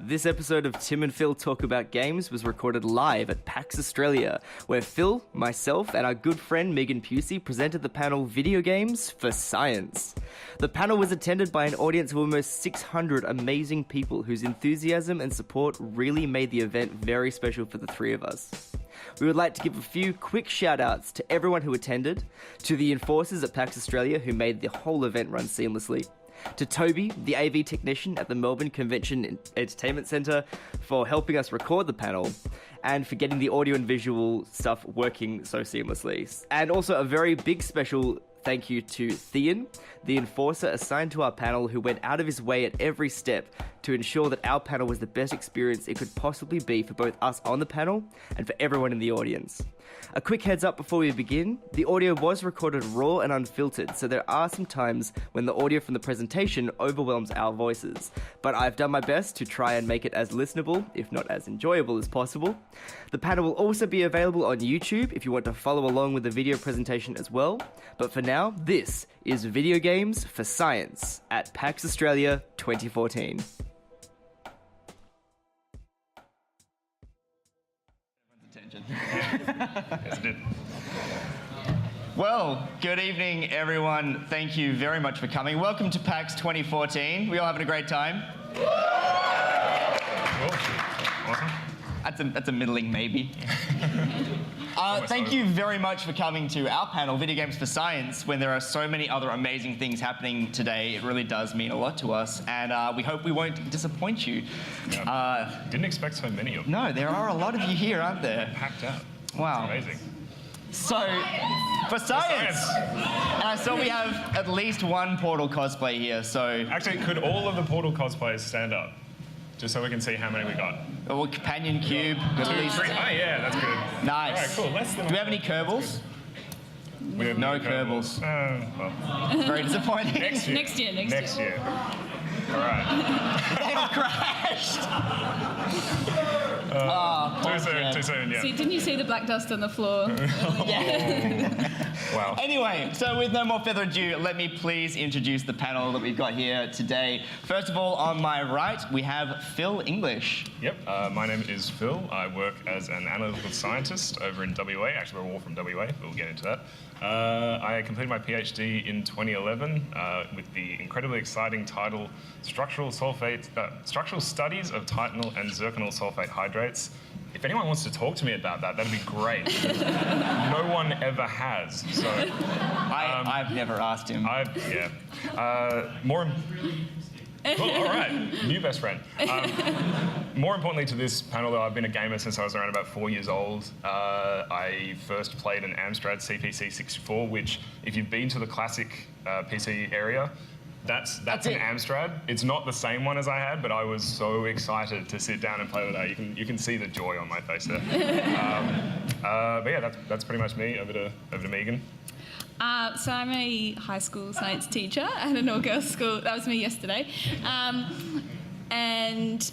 This episode of Tim and Phil Talk About Games was recorded live at PAX Australia, where Phil, myself, and our good friend Megan Pusey presented the panel Videogames for Science. The panel was attended by an audience of almost 600 amazing people whose enthusiasm and support really made the event very special for the three of us. We would like to give a few quick shout-outs to everyone who attended, to the enforcers at PAX Australia who made the whole event run seamlessly, to Toby, the AV technician at the Melbourne Convention Entertainment Centre, for helping us record the panel and for getting the audio and visual stuff working so seamlessly. And also a very big special thank you to Thean, the enforcer assigned to our panel, who went out of his way at every step to ensure that our panel was the best experience it could possibly be for both us on the panel and for everyone in the audience. A quick heads up before we begin, the audio was recorded raw and unfiltered, so there are some times when the audio from the presentation overwhelms our voices, but I've done my best to try and make it as listenable, if not as enjoyable as possible. The panel will also be available on YouTube if you want to follow along with the video presentation as well, but for now, this is Videogames for Science at PAX Australia 2014. Yes, it did. Well, good evening, everyone. Thank you very much for coming. Welcome to PAX 2014. We all having a great time? Cool. Awesome. That's a middling maybe. Thank you very much for coming to our panel, Video Games for Science, when there are so many other amazing things happening today. It really does mean a lot to us, and we hope we won't disappoint you. Yeah. Didn't expect so many of them. No, there are a lot of you here, aren't there? Packed out. Wow. It's amazing. So, for science! And I saw we have at least one Portal cosplay here, so... Actually, could all of the Portal cosplayers stand up? Just so we can see how many we got. Well, Companion Cube, got at least... 3. Oh, yeah, that's good. Nice. All right, cool. Less than Do we have any Kerbals? We have No Kerbals. Well, Very disappointing. next year. Next year. All right. They all crashed. Too soon, yeah. See, didn't you see the black dust on the floor? Yeah. Wow. Anyway, so with no more further ado, let me please introduce the panel that we've got here today. First of all, on my right, we have Phill English. Yep, my name is Phill. I work as an analytical scientist over in WA. Actually, we're all from WA, but we'll get into that. I completed my PhD in 2011 with the incredibly exciting title Structural Studies of Titanal and Zirconal Sulfate Hydrates. If anyone wants to talk to me about that, that'd be great. No one ever has. So I've never asked him. Cool, all right, new best friend. More importantly to this panel, though, I've been a gamer since I was around about 4 years old. I first played an Amstrad CPC64, which, if you've been to the classic PC area, that's an Amstrad. It's not the same one as I had, but I was so excited to sit down and play with that. You can see the joy on my face there. But yeah, that's pretty much me. Over to Megan. So I'm a high school science teacher at an all-girls school. That was me yesterday. And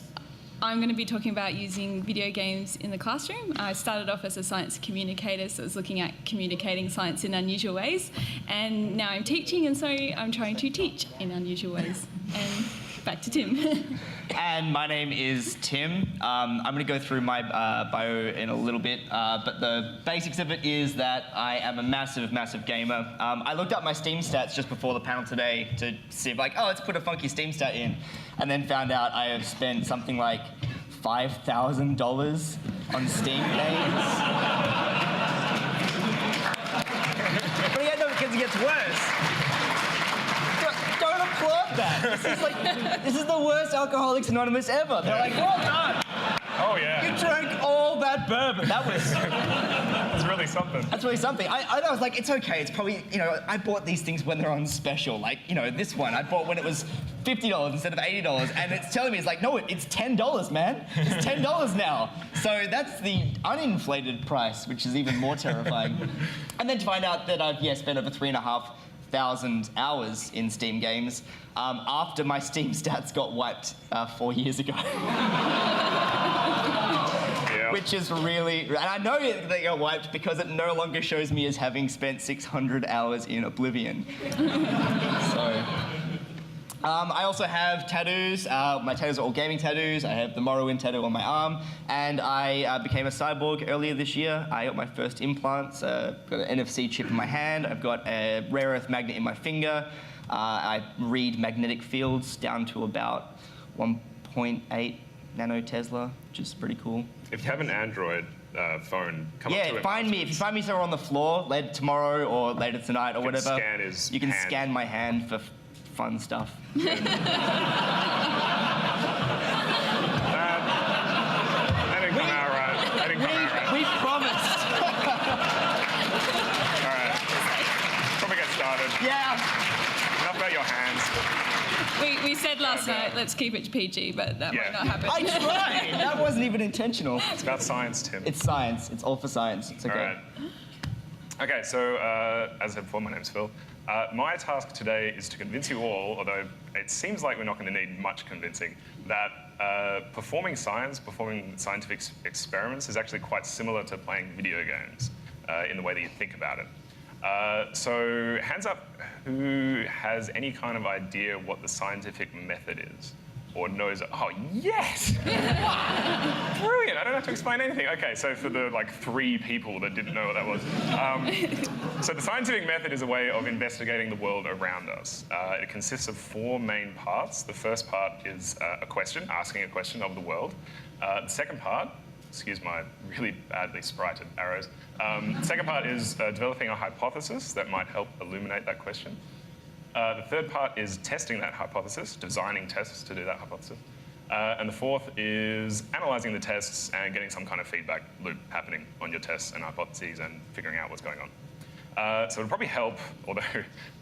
I'm going to be talking about using video games in the classroom. I started off as a science communicator, so I was looking at communicating science in unusual ways. And now I'm teaching, and so I'm trying to teach in unusual ways. And back to Tim. And my name is Tim. I'm going to go through my bio in a little bit, but the basics of it is that I am a massive, massive gamer. I looked up my Steam stats just before the panel today to see if, let's put a funky Steam stat in, and then found out I have spent something like $5,000 on Steam games. But yeah, no, because it gets worse. Don't applaud that. This is the worst Alcoholics Anonymous ever. They're like, well done. Oh yeah. You drank all that bourbon. That was... That's really something. That's really something. I was like, it's okay. It's probably, I bought these things when they're on special. Like, this one I bought when it was $50 instead of $80, and it's telling me, it's like, no, it's $10, man. It's $10 now. So that's the uninflated price, which is even more terrifying. And then to find out that I've, spent over 3,500 hours in Steam games after my Steam stats got wiped 4 years ago. Which is really... And I know they got wiped because it no longer shows me as having spent 600 hours in Oblivion. So... I also have tattoos. My tattoos are all gaming tattoos. I have the Morrowind tattoo on my arm, and I became a cyborg earlier this year. I got my first implants. Got an NFC chip in my hand. I've got a rare earth magnet in my finger. I read magnetic fields down to about 1.8 nanotesla, which is pretty cool. If you have an Android phone, come up to Yeah, it. find me. If you find me somewhere on the floor later tomorrow or later tonight or whatever, scan his you can hand. scan my hand for fun stuff. That didn't come out right. That didn't come out right. We promised. All right. Probably get started. Yeah. Enough about your hands. We said last night, let's keep it PG, but that might not happen. I tried. That wasn't even intentional. It's about science, Tim. It's science. It's all for science. It's okay. All right. Okay, so as I said before, my name's Phill. My task today is to convince you all, although it seems like we're not going to need much convincing, that performing science, performing scientific experiments is actually quite similar to playing video games in the way that you think about it. So hands up who has any kind of idea what the scientific method is or knows it. Oh, yes! Brilliant, I don't have to explain anything. Okay, so for the 3 people that didn't know what that was. So the scientific method is a way of investigating the world around us. It consists of 4 main parts. The first part is a question, asking a question of the world. The second part, excuse my really badly sprited arrows. The second part is developing a hypothesis that might help illuminate that question. The third part is testing that hypothesis, designing tests to do that hypothesis. And the fourth is analyzing the tests and getting some kind of feedback loop happening on your tests and hypotheses and figuring out what's going on. So it'll probably help, although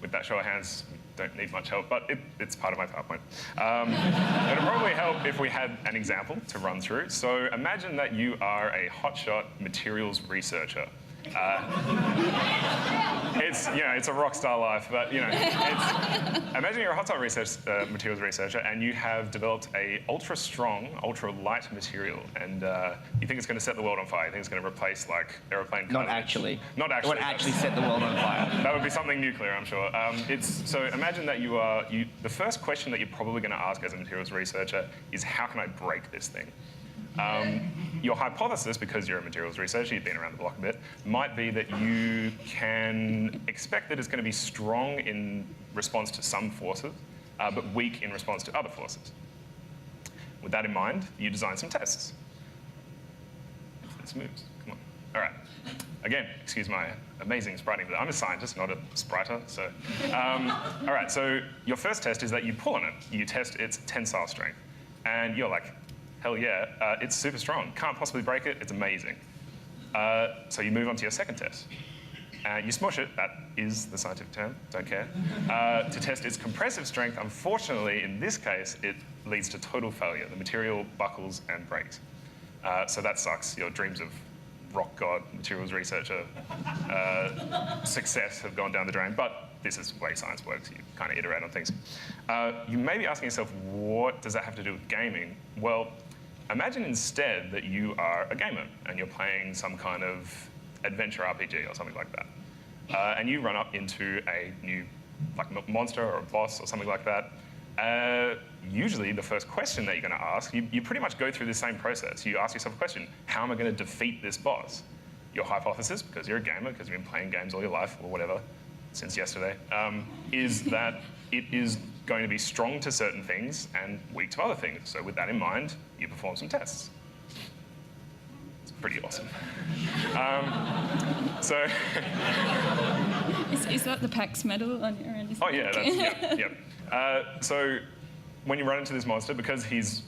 with that show of hands, we don't need much help, but it's part of my PowerPoint. It'll probably help if we had an example to run through. So imagine that you are a hotshot materials researcher. It's a rock star life, but imagine you're a hot materials researcher and you have developed a ultra strong, ultra light material, and you think it's going to set the world on fire. You think it's going to replace aeroplane. Not actually. Not actually. It would actually set the world on fire. That would be something nuclear, I'm sure. So imagine that the first question that you're probably going to ask as a materials researcher is, how can I break this thing? Your hypothesis, because you're a materials researcher, you've been around the block a bit, might be that you can expect that it's going to be strong in response to some forces, but weak in response to other forces. With that in mind, you design some tests. This moves. Come on. All right. Again, excuse my amazing spriting, but I'm a scientist, not a spriter. So, all right. So your first test is that you pull on it. You test its tensile strength, and you're like, hell yeah, it's super strong. Can't possibly break it. It's amazing. So you move on to your second test. You smush it. That is the scientific term. Don't care. To test its compressive strength, unfortunately, in this case, it leads to total failure. The material buckles and breaks. So that sucks. Your dreams of rock god, materials researcher success have gone down the drain. But this is the way science works. You kind of iterate on things. You may be asking yourself, what does that have to do with gaming? Well, imagine instead that you are a gamer and you're playing some kind of adventure RPG or something like that. And you run up into a new monster or a boss or something like that. Usually the first question that you're going to ask, you pretty much go through the same process. You ask yourself a question, how am I going to defeat this boss? Your hypothesis, because you're a gamer, because you've been playing games all your life or whatever, since yesterday, is that it is going to be strong to certain things and weak to other things. So with that in mind, you perform some tests. It's pretty awesome. Is that the PAX medal on your end? Oh yeah, that's, yep. So when you run into this monster, because he's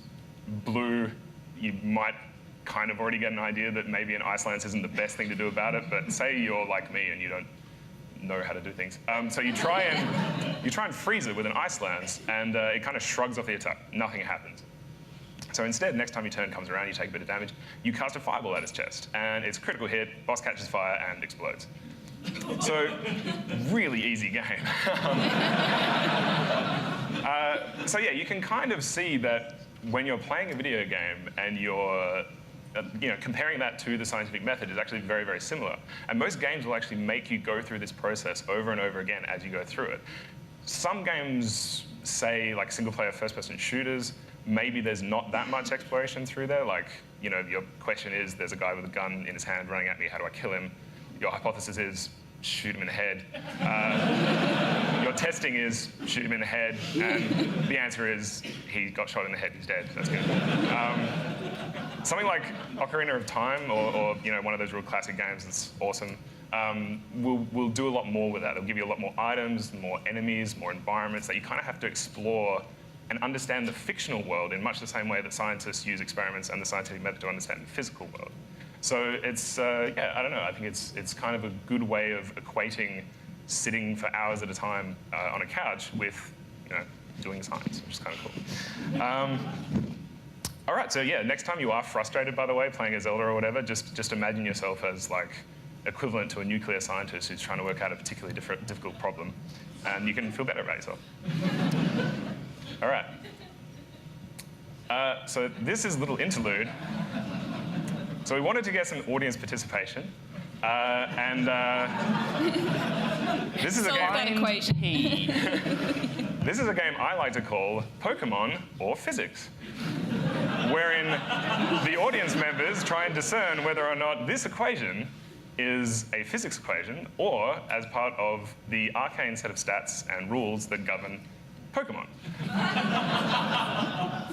blue, you might kind of already get an idea that maybe an ice lance isn't the best thing to do about it, but say you're like me and you don't know how to do things. So you try and freeze it with an ice lance, and it kind of shrugs off the attack. Nothing happens. So instead, next time your turn comes around, you take a bit of damage, you cast a fireball at its chest, and it's a critical hit, boss catches fire, and explodes. So, really easy game. So yeah, you can kind of see that when you're playing a video game and you're comparing that to the scientific method is actually very, very similar. And most games will actually make you go through this process over and over again as you go through it. Some games say, like single-player first-person shooters, maybe there's not that much exploration through there. Like, you know, your question is, there's a guy with a gun in his hand running at me, how do I kill him? Your hypothesis is, shoot him in the head. Your testing is, shoot him in the head, and the answer is, he got shot in the head, he's dead. That's good. Something like Ocarina of Time, or you know, one of those real classic games that's awesome, will do a lot more with that. It'll give you a lot more items, more enemies, more environments that you kind of have to explore and understand the fictional world in much the same way that scientists use experiments and the scientific method to understand the physical world. So it's, yeah, I don't know, I think it's kind of a good way of equating sitting for hours at a time on a couch with, you know, doing science, which is kind of cool. All right, so yeah, next time you are frustrated, by the way, playing a Zelda or whatever, just imagine yourself as like equivalent to a nuclear scientist who's trying to work out a particularly difficult problem, and you can feel better about yourself. All right. So this is a little interlude. So we wanted to get some audience participation, and this is a Solve that game. equation. This is a game I like to call Pokemon or Physics, wherein the audience members try and discern whether or not this equation is a physics equation or as part of the arcane set of stats and rules that govern Pokemon.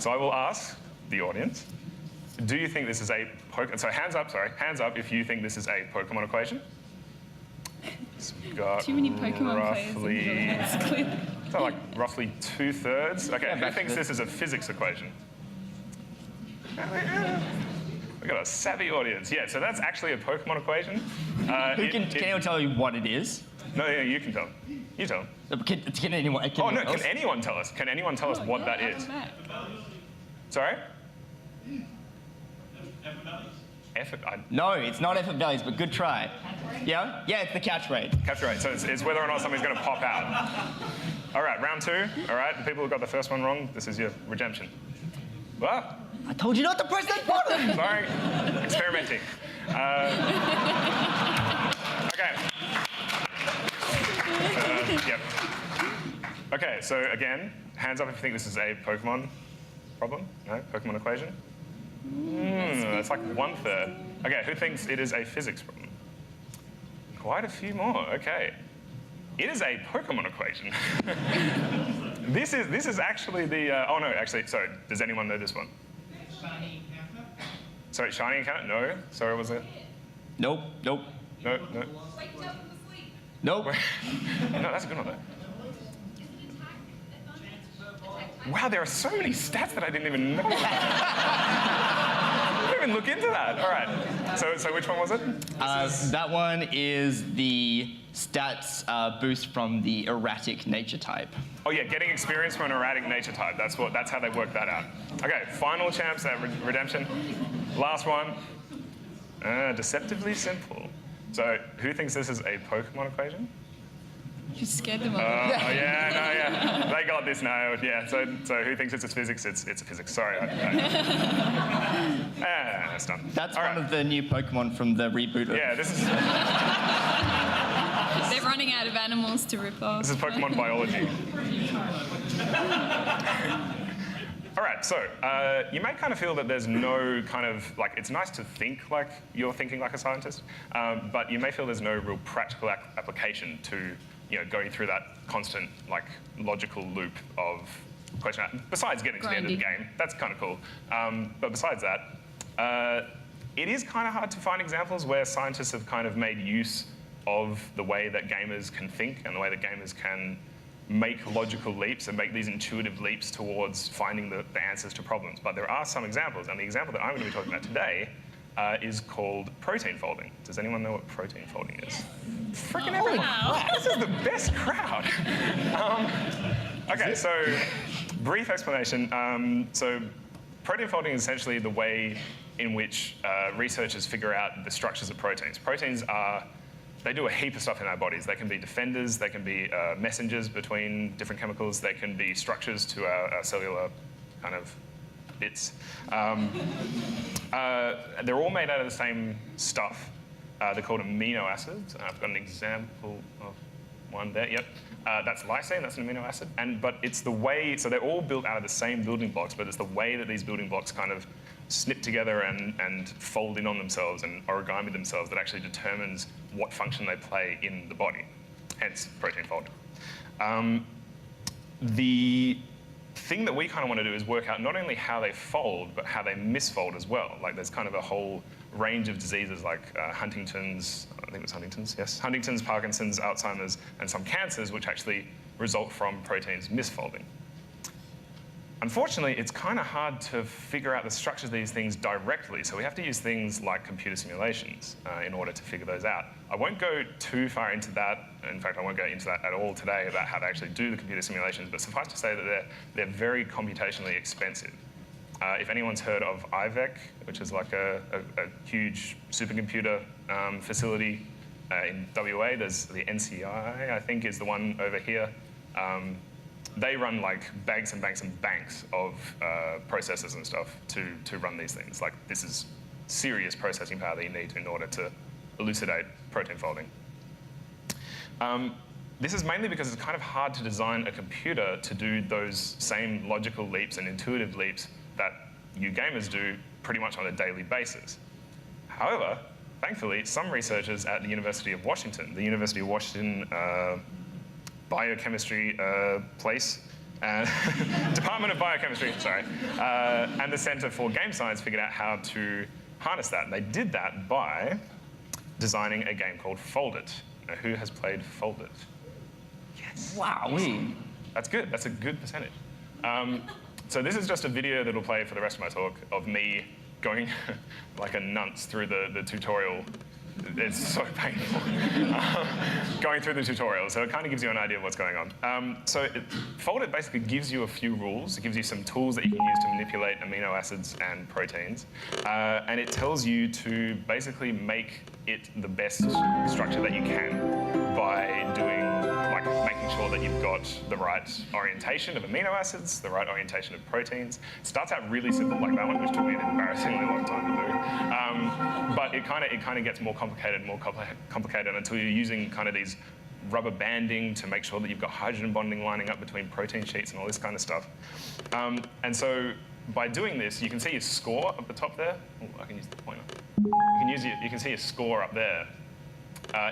So I will ask the audience, do you think this is a Pokemon? So hands up if you think this is a Pokemon equation. Too many Pokemon players in the audience, clearly. So like roughly 2/3. Okay, who thinks this is a physics equation? We've got a savvy audience. Yeah, so that's actually a Pokemon equation. Can anyone tell you what it is? No, yeah, you can tell. You tell. Can anyone? Can anyone tell us? Can anyone tell us what that is? Sorry? No, it's not effort values, but good try. Yeah? Yeah, it's the catch rate. Catch rate. So it's whether or not something's going to pop out. All right, round 2. All right, the people who got the first one wrong, this is your redemption. Well, I told you not to press that button! sorry, experimenting. Okay. Yep. Okay, so again, hands up if you think this is a Pokemon problem. No? Pokemon equation? That's like 1/3. Okay, who thinks it is a physics problem? Quite a few more, okay. It is a Pokemon equation. This is actually the, oh no, actually, sorry, does anyone know this one? Shiny encounter? Sorry, shiny encounter? No, sorry, was it? Nope. No. Wake up from the sleep. Nope. No, that's a good one though. Wow, there are so many stats that I didn't even know about. I didn't even look into that. All right. So which one was it? That one is the stats boost from the erratic nature type. Oh yeah, getting experience from an erratic nature type. That's how they work that out. Okay, final chance at redemption. Last one. Deceptively simple. So who thinks this is a Pokemon equation? You scared them off. Yeah. They got this nailed. Yeah. So who thinks it's a physics? It's a physics. Sorry. That's done. That's All one of the new Pokemon from the reboot. Yeah, this is They're running out of animals to rip off. this is Pokemon biology. All right, so you may kind of feel that there's no kind of, like, it's nice to think like you're thinking like a scientist, but you may feel there's no real practical application to, you know, going through that constant, like, logical loop of question, besides getting to the end of the game. That's kind of cool. But besides that, it is kind of hard to find examples where scientists have kind of made use of the way that gamers can think and the way that gamers can make logical leaps and make these intuitive leaps towards finding the answers to problems. But there are some examples, and the example that I'm going to be talking about today is called protein folding. Does anyone know what protein folding is? Freaking everyone! Wow. This is the best crowd. Okay, so brief explanation. So protein folding is essentially the way in which researchers figure out the structures of proteins. Proteins they do a heap of stuff in our bodies. They can be defenders, they can be messengers between different chemicals, they can be structures to our cellular kind of bits. They're all made out of the same stuff. They're called amino acids. I've got an example of one there, yep. That's lysine, that's an amino acid. But it's the way, so they're all built out of the same building blocks, but it's the way that these building blocks kind of snip together and fold in on themselves and origami themselves that actually determines what function they play in the body, hence protein folding. The thing that we kind of want to do is work out not only how they fold, but how they misfold as well. Like there's kind of a whole range of diseases like Huntington's, I think it was Huntington's, yes. Huntington's, Parkinson's, Alzheimer's, and some cancers which actually result from proteins misfolding. Unfortunately, it's kind of hard to figure out the structure of these things directly, so we have to use things like computer simulations in order to figure those out. I won't go too far into that. In fact, I won't go into that at all today about how to actually do the computer simulations, but suffice to say that they're very computationally expensive. If anyone's heard of IVEC, which is like a huge supercomputer facility in WA, there's the NCI, I think, is the one over here. They run like banks and banks and banks of processors and stuff to run these things. Like this is serious processing power that you need in order to elucidate protein folding. This is mainly because it's kind of hard to design a computer to do those same logical leaps and intuitive leaps that you gamers do pretty much on a daily basis. However, thankfully, some researchers at the University of Washington, biochemistry place, Department of Biochemistry, sorry, and the Center for Game Science figured out how to harness that. And they did that by designing a game called Fold It. Now, who has played Fold It? Yes. Wowee. That's good. That's a good percentage. So this is just a video that'll play for the rest of my talk of me going like a nunce through the tutorial. It's so painful. Going through the tutorial, so it kind of gives you an idea of what's going on. Fold It basically gives you a few rules. It gives you some tools that you can use to manipulate amino acids and proteins. And it tells you to basically make it the best structure that you can by doing, like, making sure that you've got the right orientation of amino acids, the right orientation of proteins. It starts out really simple like that one, which took me an embarrassingly long time to do. But it kind of gets more complicated until you're using kind of these rubber banding to make sure that you've got hydrogen bonding lining up between protein sheets and all this kind of stuff. And so by doing this, you can see your score up the top there. Oh, I can use the pointer. You can see your score up there.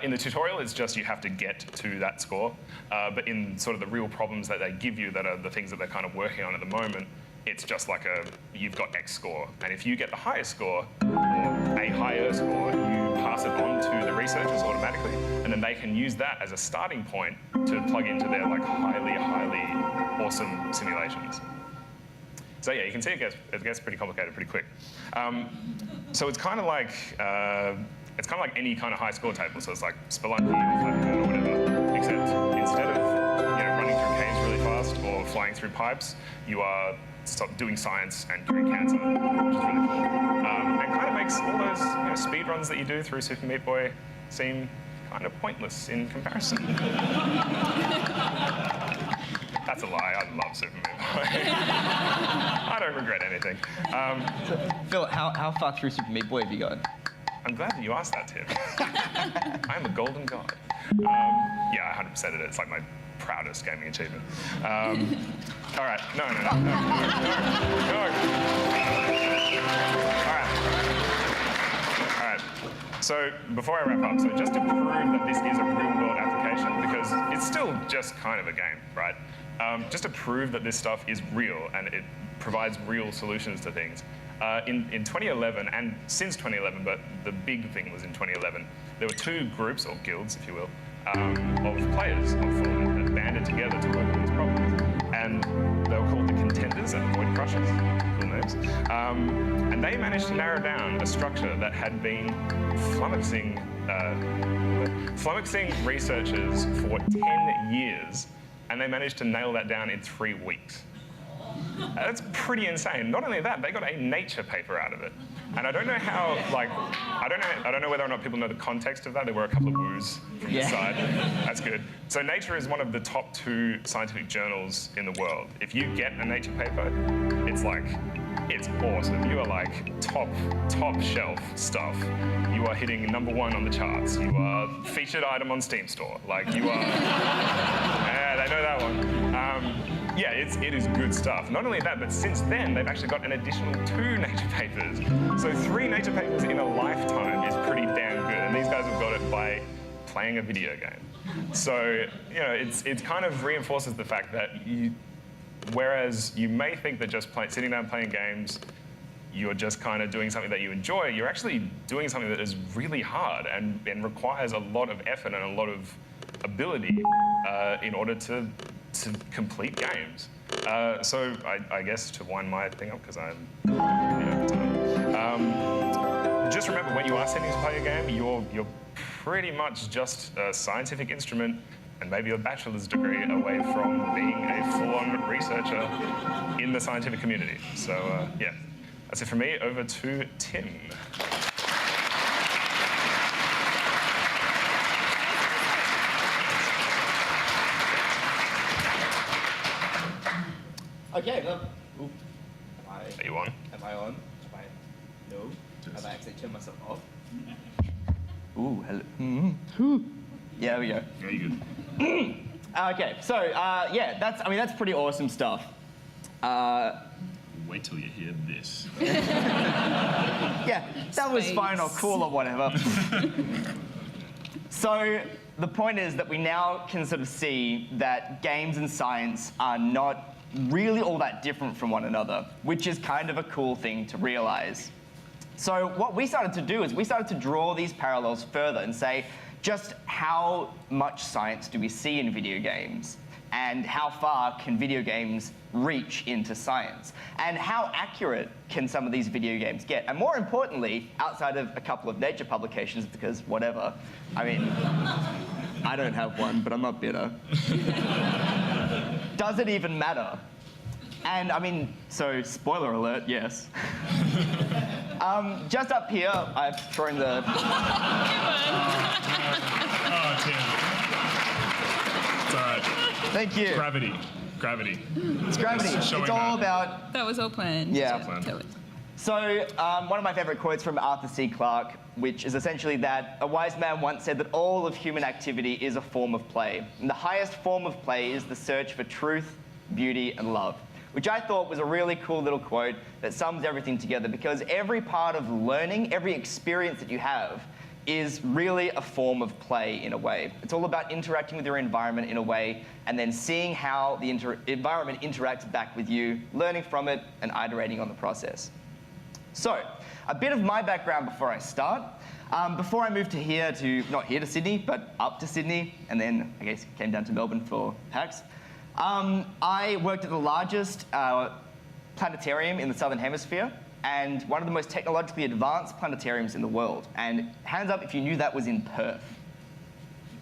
In the tutorial, it's just you have to get to that score. But in sort of the real problems that they give you, that are the things that they're kind of working on at the moment, it's just like you've got X score. And if you get the highest score, or a higher score, you pass it on to the researchers automatically. And then they can use that as a starting point to plug into their like highly awesome simulations. So yeah, you can see it gets pretty complicated pretty quick. So it's kind of like any kind of high score table. So it's like Spelunky or Flappy Bird or whatever, except instead of running through caves really fast or flying through pipes, you are doing science and curing cancer, which is really cool. And kind of makes all those speed runs that you do through Super Meat Boy seem kind of pointless in comparison. That's a lie. I love Super Meat Boy. I don't regret anything. Phill, how far through Super Meat Boy have you got? I'm glad that you asked that, Tim. I'm a golden god. Yeah, I 100%ed it. It's like my proudest gaming achievement. All right. No. All right. So before I wrap up, so just to prove that this is a real-world application, because it's still just kind of a game, right? Just to prove that this stuff is real and it provides real solutions to things. In 2011, and since 2011, but the big thing was in 2011, there were two groups, or guilds, if you will, of players of Phill that banded together to work on these problems. And they were called the Contenders and Void Crushers, cool names. And they managed to narrow down a structure that had been flummoxing researchers for 10 years, and they managed to nail that down in 3 weeks. That's pretty insane. Not only that, they got a nature paper out of it. And I don't know how, like, I don't know whether or not people know the context of that. There were a couple of woos from the side. That's good. So Nature is one of the top 2 scientific journals in the world. If you get a Nature paper, it's awesome. You are like top shelf stuff. You are hitting #1 on the charts. You are featured item on Steam Store. Like you are, yeah, they know that one. Yeah, it is good stuff. Not only that, but since then, they've actually got an additional 2 Nature papers. So 3 Nature papers in a lifetime is pretty damn good. And these guys have got it by playing a video game. So, you know, it kind of reinforces the fact that whereas you may think that just sitting down playing games, you're just kind of doing something that you enjoy, you're actually doing something that is really hard and requires a lot of effort and a lot of ability in order to complete games. So I guess to wind my thing up, because I'm just remember, when you are sitting to play a game, you're pretty much just a scientific instrument and maybe a bachelor's degree away from being a full-on researcher in the scientific community. So yeah, that's it from me. Over to Tim. Okay, well, Are you on? am I on? No. Have I actually turned myself off? Ooh, hello. Yeah, there we go. Very good. Okay, so yeah, that's pretty awesome stuff. Wait till you hear this. Yeah, that was fine or cool or whatever. So the point is that we now can sort of see that games and science are not really all that different from one another, which is kind of a cool thing to realize. So what we started to do is we started to draw these parallels further and say, just how much science do we see in video games? And how far can video games reach into science? And how accurate can some of these video games get? And more importantly, outside of a couple of Nature publications, because whatever, I mean, I don't have one, but I'm not bitter. Does it even matter? And I mean, so spoiler alert, yes. Just up here, I've thrown the... Oh, Tim. It's all right. Thank you. Gravity. It's gravity. Just It's showing all that. about... That was all planned. Yeah. Totally. So one of my favorite quotes from Arthur C. Clarke, which is essentially that a wise man once said that all of human activity is a form of play. And the highest form of play is the search for truth, beauty, and love, which I thought was a really cool little quote that sums everything together, because every part of learning, every experience that you have is really a form of play in a way. It's all about interacting with your environment in a way and then seeing how the environment interacts back with you, learning from it, and iterating on the process. So, a bit of my background before I start. Before I moved to here not here to Sydney, but up to Sydney, and then I guess came down to Melbourne for PAX, I worked at the largest planetarium in the Southern Hemisphere, and one of the most technologically advanced planetariums in the world. And hands up if you knew that was in Perth.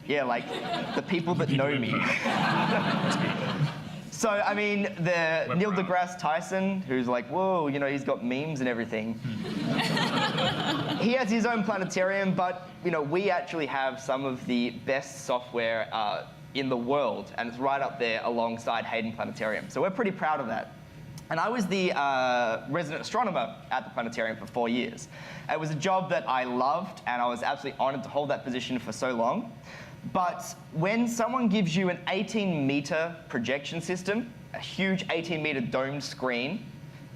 Yeah, like the people that know me. So, I mean, Neil deGrasse Tyson, who's like, whoa, you know, he's got memes and everything. He has his own planetarium, but, you know, we actually have some of the best software in the world, and it's right up there alongside Hayden Planetarium. So we're pretty proud of that. And I was the resident astronomer at the planetarium for 4 years. It was a job that I loved, and I was absolutely honored to hold that position for so long. But when someone gives you an 18-meter projection system, a huge 18-meter domed screen,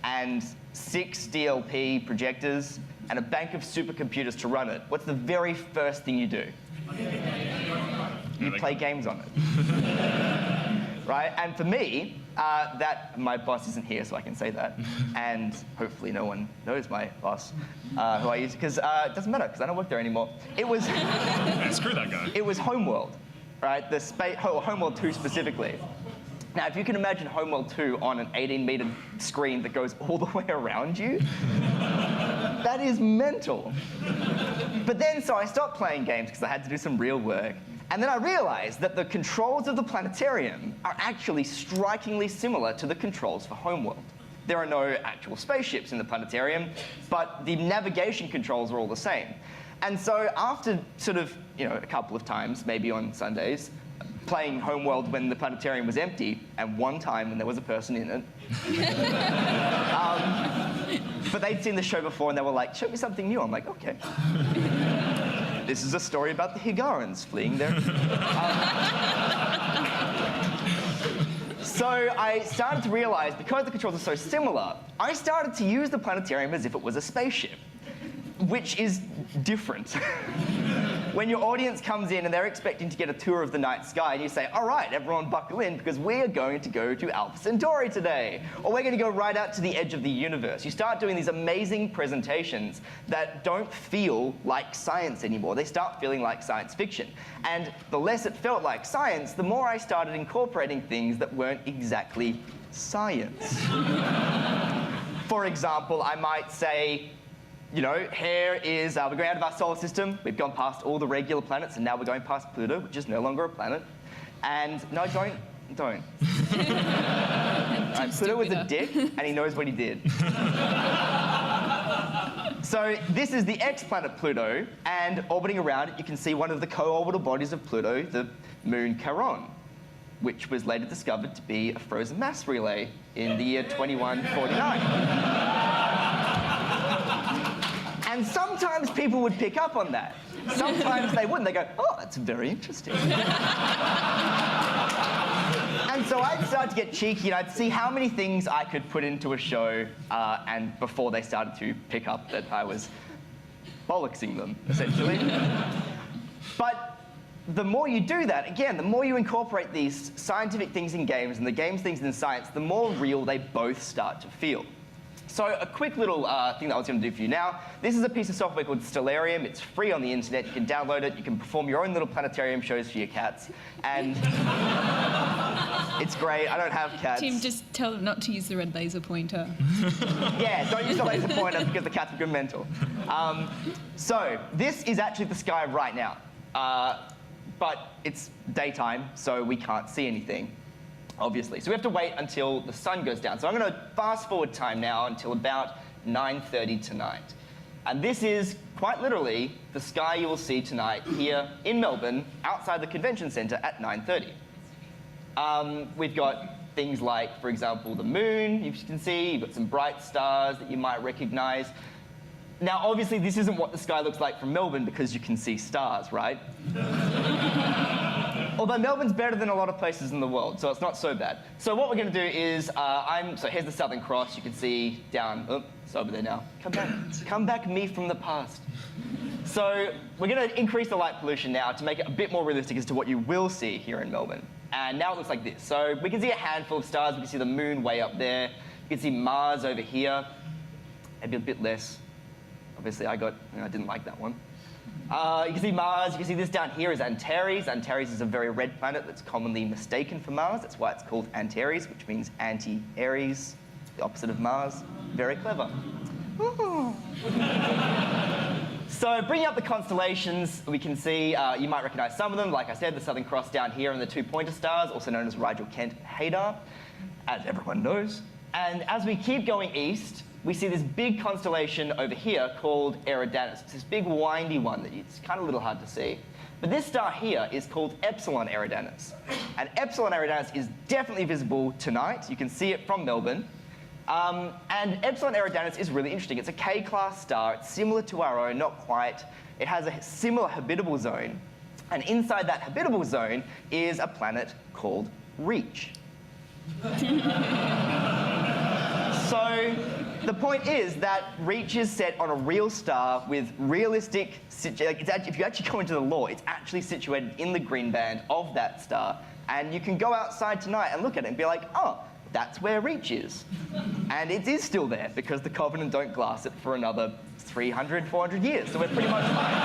and 6 DLP projectors, and a bank of supercomputers to run it, what's the very first thing you do? You play games on it. Right? And for me, my boss isn't here, so I can say that. And hopefully no one knows my boss, who I use, because it doesn't matter, because I don't work there anymore. It was... Yeah, screw that guy. It was Homeworld, right? Homeworld 2 specifically. Now, if you can imagine Homeworld 2 on an 18-meter screen that goes all the way around you, that is mental. But then, so I stopped playing games because I had to do some real work. And then I realized that the controls of the planetarium are actually strikingly similar to the controls for Homeworld. There are no actual spaceships in the planetarium, but the navigation controls are all the same. And so after sort of, a couple of times, maybe on Sundays, playing Homeworld when the planetarium was empty, and one time when there was a person in it. But they'd seen the show before and they were like, show me something new. I'm like, okay. This is a story about the Higarans fleeing their... So I started to realize, because the controls are so similar, I started to use the planetarium as if it was a spaceship, which is different. When your audience comes in and they're expecting to get a tour of the night sky, and you say, all right, everyone buckle in, because we are going to go to Alpha Centauri today, or we're going to go right out to the edge of the universe. You start doing these amazing presentations that don't feel like science anymore. They start feeling like science fiction. And the less it felt like science, the more I started incorporating things that weren't exactly science. For example, I might say, here is, we're going out of our solar system. We've gone past all the regular planets, and now we're going past Pluto, which is no longer a planet. And no, don't. Pluto was a dick, and he knows what he did. So this is the ex-planet Pluto, and orbiting around it, you can see one of the co-orbital bodies of Pluto, the moon Charon, which was later discovered to be a frozen mass relay in the year 2149. And sometimes people would pick up on that. Sometimes they wouldn't. They go, oh, that's very interesting. And so I'd start to get cheeky, and I'd see how many things I could put into a show, and before they started to pick up that I was bollocksing them, essentially. But the more you do that, again, the more you incorporate these scientific things in games and the games things in science, the more real they both start to feel. So a quick little thing that I was going to do for you now. This is a piece of software called Stellarium. It's free on the internet. You can download it. You can perform your own little planetarium shows for your cats. And it's great. I don't have cats. Tim, just tell them not to use the red laser pointer. Yeah, don't use the laser pointer because the cats will go mental. So this is actually the sky right now. But it's daytime, so we can't see anything, obviously. So we have to wait until the sun goes down. So I'm going to fast forward time now until about 9:30 tonight. And this is, quite literally, the sky you will see tonight here in Melbourne, outside the convention centre at 9:30. We've got things like, for example, the moon, you can see. You've got some bright stars that you might recognise. Now, obviously, this isn't what the sky looks like from Melbourne because you can see stars, right? Although Melbourne's better than a lot of places in the world, so it's not so bad. So what we're going to do is, so here's the Southern Cross. You can see down, oh, it's over there now. Come back, me from the past. So we're going to increase the light pollution now to make it a bit more realistic as to what you will see here in Melbourne. And now it looks like this. So we can see a handful of stars. We can see the moon way up there. You can see Mars over here. Maybe a bit less. Obviously, I didn't like that one. You can see Mars. You can see this down here is Antares. Antares is a very red planet that's commonly mistaken for Mars. That's why it's called Antares, which means anti-Aries, the opposite of Mars. Very clever. So bringing up the constellations, we can see, you might recognize some of them. Like I said, the Southern Cross down here and the two pointer stars, also known as Rigel, Kent, Hadar, as everyone knows. And as we keep going east, we see this big constellation over here called Eridanus. It's this big windy one that it's kind of a little hard to see. But this star here is called Epsilon Eridanus. And Epsilon Eridanus is definitely visible tonight. You can see it from Melbourne. And Epsilon Eridanus is really interesting. It's a K-class star. It's similar to our own, not quite. It has a similar habitable zone. And inside that habitable zone is a planet called Reach. So the point is that Reach is set on a real star with realistic, if you actually go into the lore, it's actually situated in the green band of that star. And you can go outside tonight and look at it and be like, oh, that's where Reach is. And it is still there because the Covenant don't glass it for another 300, 400 years. So we're pretty much fine.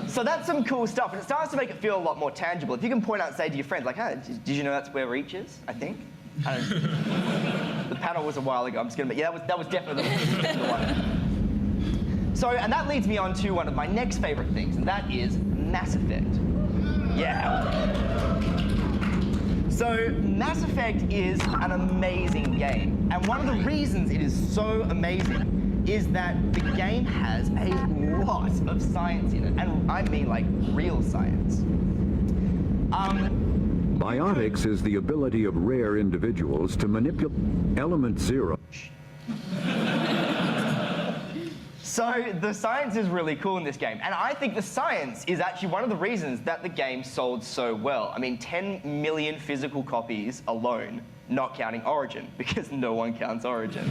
So that's some cool stuff. And it starts to make it feel a lot more tangible. If you can point out and say to your friends, like, hey, did you know that's where Reach is, I think? The panel was a while ago. I'm just going to, yeah, that was definitely the one. So, and that leads me on to one of my next favorite things, and that is Mass Effect. Yeah. So, Mass Effect is an amazing game, and one of the reasons it is so amazing is that the game has a lot of science in it, and I mean like real science. Biotics is the ability of rare individuals to manipulate element zero. So the science is really cool in this game, and I think the science is actually one of the reasons that the game sold so well. I mean, 10 million physical copies alone, not counting Origin, because no one counts Origin.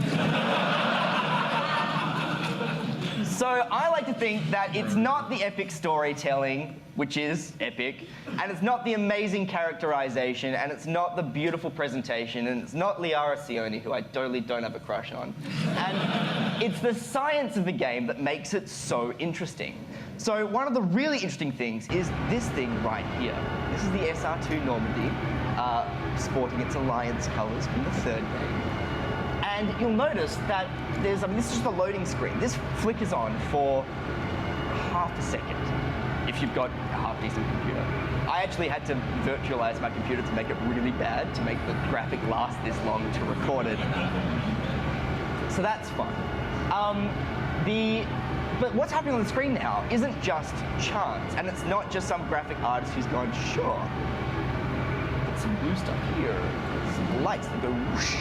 So I like to think that it's not the epic storytelling, which is epic, and it's not the amazing characterization, and it's not the beautiful presentation, and it's not Liara Sioni, who I totally don't have a crush on. And it's the science of the game that makes it so interesting. So one of the really interesting things is this thing right here. This is the SR2 Normandy, sporting its Alliance colors from the third game. And you'll notice that this is just a loading screen. This flickers on for half a second if you've got a half-decent computer. I actually had to virtualize my computer to make it really bad, to make the graphic last this long to record it. So that's fun. But what's happening on the screen now isn't just chance, and it's not just some graphic artist who's going, sure, put some blue stuff here, some lights that go whoosh.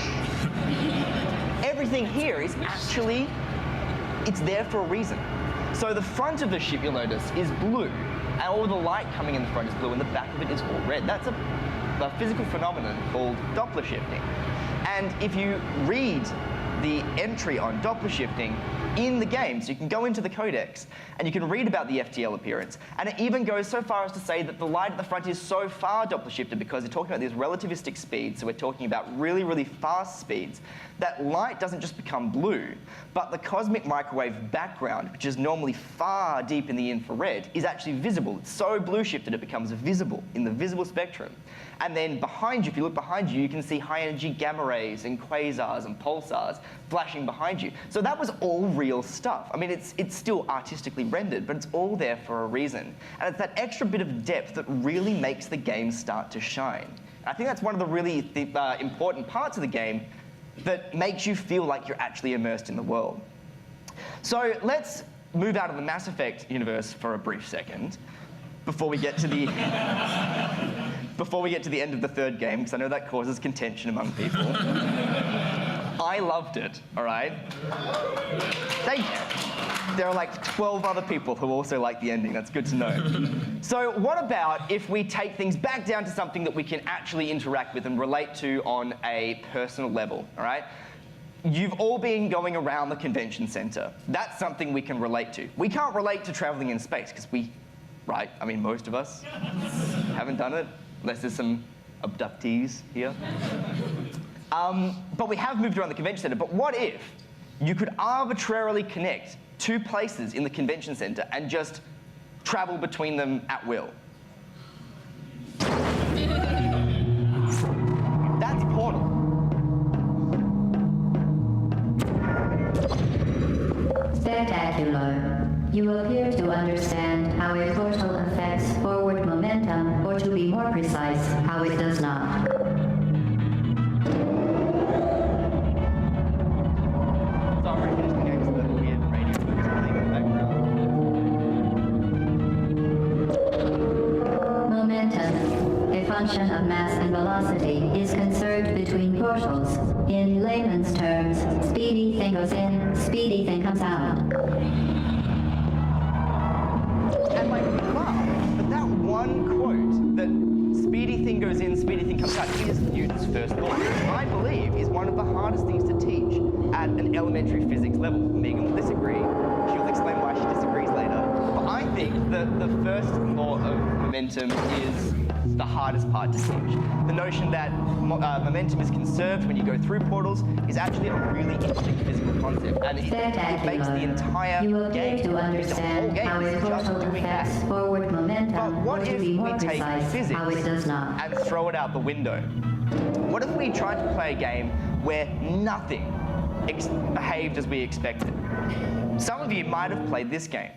Everything here is actually, it's there for a reason. So the front of the ship, you'll notice, is blue, and all the light coming in the front is blue, and the back of it is all red. That's a physical phenomenon called Doppler shifting. And if you read the entry on Doppler shifting in the game, so you can go into the codex and you can read about the FTL appearance, and it even goes so far as to say that the light at the front is so far Doppler shifted because they're talking about these relativistic speeds, so we're talking about really, really fast speeds, that light doesn't just become blue, but the cosmic microwave background, which is normally far deep in the infrared, is actually visible. It's so blue shifted it becomes visible in the visible spectrum. And then behind you, if you look behind you, you can see high-energy gamma rays and quasars and pulsars flashing behind you. So that was all real stuff. I mean, it's still artistically rendered, but it's all there for a reason. And it's that extra bit of depth that really makes the game start to shine. And I think that's one of the really important parts of the game that makes you feel like you're actually immersed in the world. So let's move out of the Mass Effect universe for a brief second before we get to the end of the third game, because I know that causes contention among people. I loved it, all right? Thank you. There are like 12 other people who also like the ending. That's good to know. So what about if we take things back down to something that we can actually interact with and relate to on a personal level, all right? You've all been going around the convention center. That's something we can relate to. We can't relate to traveling in space because right? I mean, most of us haven't done it, unless there's some abductees here. But we have moved around the convention center. But what if you could arbitrarily connect two places in the convention center and just travel between them at will? That's Portal. Spectacular. You appear to understand how a portal affects forward momentum, or to be more precise, how it does not. Sorry, just the game's a little weird radio playing in the background. Momentum, a function of mass and velocity, is conserved between portals. In layman's terms, speedy thing goes in, speedy thing comes out. And like, wow, but that one quote, that speedy thing goes in, speedy thing comes out, is Newton's first law, which I believe is one of the hardest things to teach at an elementary physics level. Megan will disagree. She'll explain why she disagrees later. But I think that the first law of momentum is the hardest part to teach. The notion that momentum is conserved when you go through portals is actually a really interesting physical concept, and it makes the entire game, to understand how a portal affects forward momentum. But what if we take physics how it does not. and throw it out the window? What if we tried to play a game where nothing behaved as we expected. Some of you might have played this game.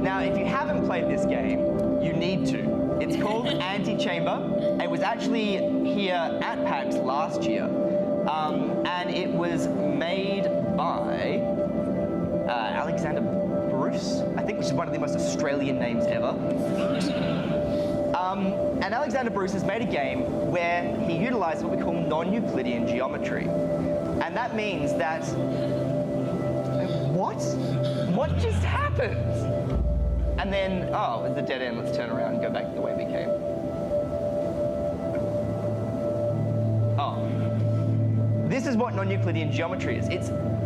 Now, if you haven't played this game, you need to. It's called Antichamber. It was actually here at PAX last year, and it was made by Alexander Bruce, I think, which is one of the most Australian names ever. And Alexander Bruce has made a game where he utilized what we call non-Euclidean geometry. And that means that... What? What just happened? And then, oh, it's a dead end. Let's turn around and go back the way we came. Oh. This is what non-Euclidean geometry is.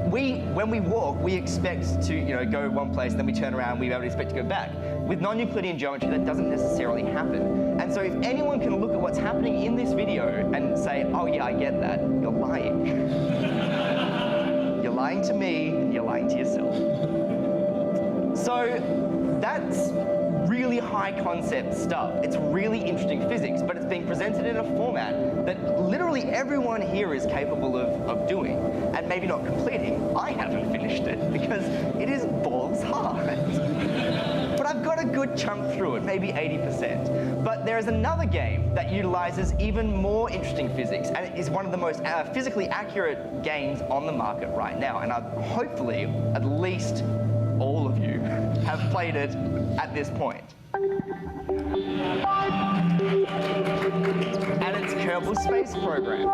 When we walk, we expect to go one place, and then we turn around, we don't expect to go back. With non-Euclidean geometry, that doesn't necessarily happen. And so if anyone can look at what's happening in this video and say, oh yeah, I get that, you're lying. You're lying to me, and you're lying to yourself. So that's really high concept stuff. It's really interesting physics, but it's being presented in a format that literally everyone here is capable of doing, and maybe not completing. I haven't finished it because it is balls hard. But I've got a good chunk through it, maybe 80%. But there is another game that utilizes even more interesting physics, and it is one of the most physically accurate games on the market right now. And hopefully, at least all of you have played it at this point. And it's Kerbal Space Program.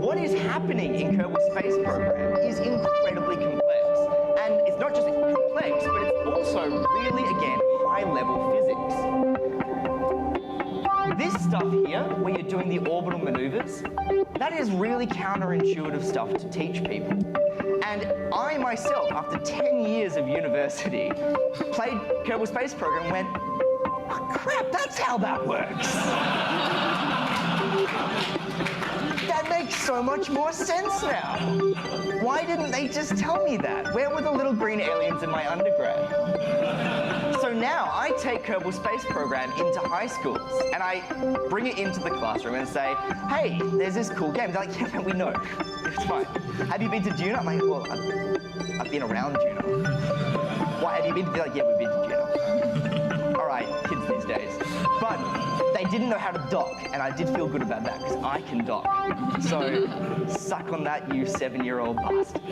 What is happening in Kerbal Space Program is incredibly complex. And it's not just complex, but it's also really, again, high-level physics. This stuff here, where you're doing the orbital maneuvers, that is really counterintuitive stuff to teach people. And I myself, after 10 years of university, played Kerbal Space Program and went, oh, crap, that's how that works. That makes so much more sense now. Why didn't they just tell me that? Where were the little green aliens in my undergrad? So now I take Kerbal Space Program into high schools and I bring it into the classroom and say, hey, there's this cool game. They're like, yeah, we know. It's fine. Have you been to Duna? I'm like, well, I've been around Duna. Why, have you been to? They're like, yeah, we've been to Duna. All right, kids these days. But they didn't know how to dock, and I did feel good about that because I can dock. So suck on that, you 7-year-old bastard.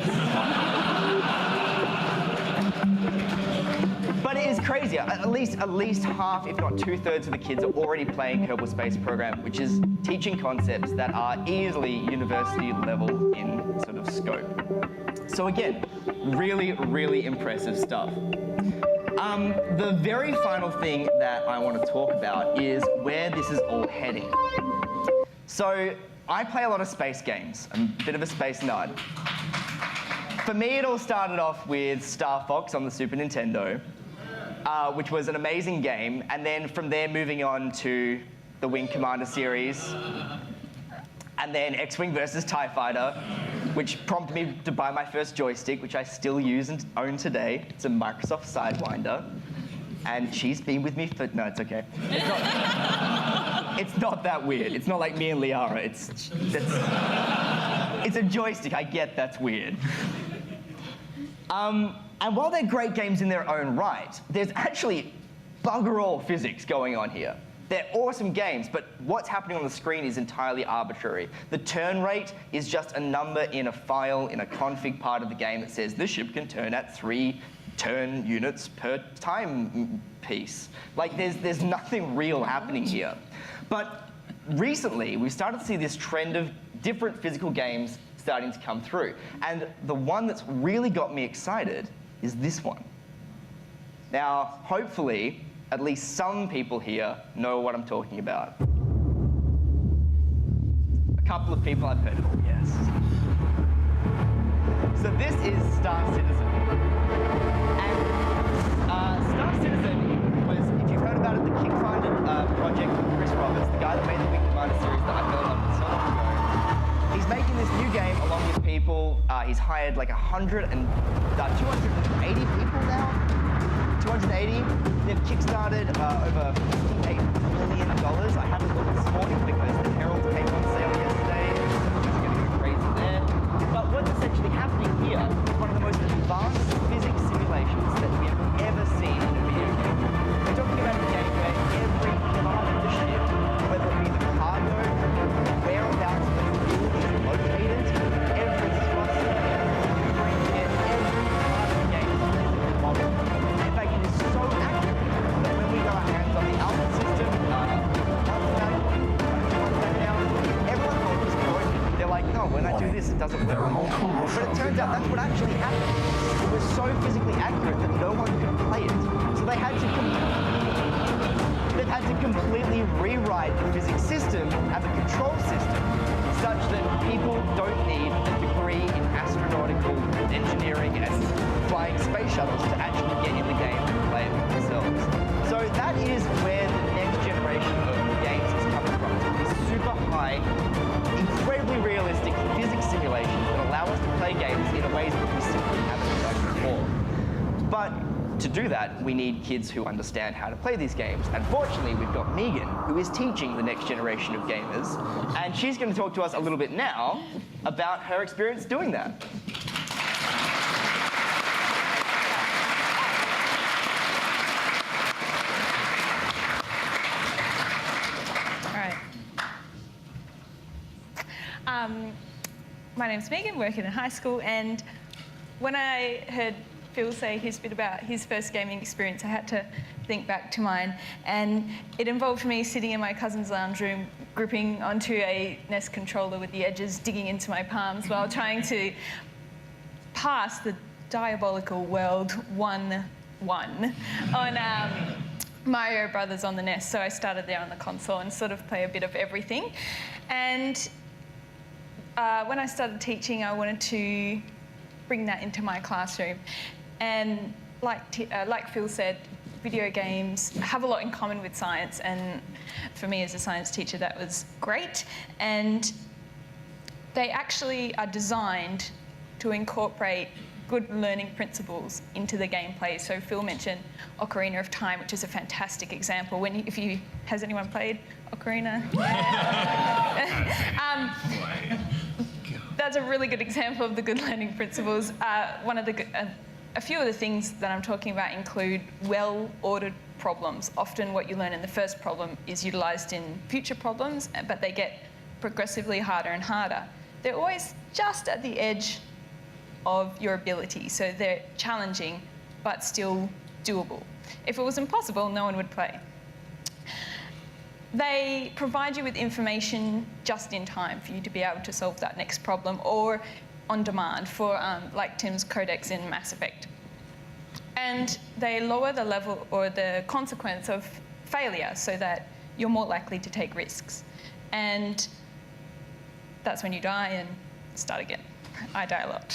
But it is crazy. At least half, if not 2/3 of the kids are already playing Kerbal Space Program, which is teaching concepts that are easily university level in sort of scope. So again, really, really impressive stuff. The very final thing that I want to talk about is where this is all heading. So I play a lot of space games. I'm a bit of a space nerd. For me, it all started off with Star Fox on the Super Nintendo, which was an amazing game, and then from there moving on to the Wing Commander series, and then X-Wing versus TIE Fighter, which prompted me to buy my first joystick, which I still use and own today. It's a Microsoft Sidewinder, and she's been with me for... No, it's okay. It's not that weird. It's not like me and Liara. It's a joystick. I get that's weird. And while they're great games in their own right, there's actually bugger all physics going on here. They're awesome games, but what's happening on the screen is entirely arbitrary. The turn rate is just a number in a file in a config part of the game that says the ship can turn at 3 turn units per time piece. Like, there's nothing real happening here. But recently, we've started to see this trend of different physical games starting to come through. And the one that's really got me excited is this one. Now, hopefully, at least some people here know what I'm talking about. A couple of people I've heard of it, yes. So this is Star Citizen. And Star Citizen was, if you've heard about it, the Kickstarter project with Chris Roberts, the guy that made the Wing Commander series that I fell in love with so long ago. He's making this new game along with people. He's hired like 280 people now. 280. They've kickstarted over $58 million. I haven't looked this morning because the when I do this, it doesn't work. But it turns out that's what actually happened. It was so physically accurate that no one could play it. So they had to completely rewrite the physics system and the control system such that people don't need a degree in astronautical engineering and flying space shuttles to actually get in the game and play it themselves. So that is where the next generation of games is coming from. These super high, incredibly realistic physics simulations that allow us to play games in ways that we simply haven't done before. But to do that, we need kids who understand how to play these games. And fortunately, we've got Megan, who is teaching the next generation of gamers. And she's going to talk to us a little bit now about her experience doing that. All right. My name's Megan, working in high school, and when I heard Phill say his bit about his first gaming experience, I had to think back to mine, and it involved me sitting in my cousin's lounge room, gripping onto a NES controller with the edges digging into my palms while trying to pass the diabolical World 1-1 on Mario Brothers on the NES. So I started there on the console and sort of play a bit of everything. And when I started teaching, I wanted to bring that into my classroom. And like Phill said, video games have a lot in common with science, and for me as a science teacher, that was great. And they actually are designed to incorporate good learning principles into the gameplay. So Phill mentioned Ocarina of Time, which is a fantastic example. Has anyone played Ocarina? Yeah. That's a really good example of the good learning principles. A few of the things that I'm talking about include well-ordered problems. Often what you learn in the first problem is utilised in future problems, but they get progressively harder and harder. They're always just at the edge of your ability, so they're challenging, but still doable. If it was impossible, no one would play. They provide you with information just in time for you to be able to solve that next problem, or on demand for like Tim's codex in Mass Effect. And they lower the level or the consequence of failure so that you're more likely to take risks. And that's when you die and start again. I die a lot.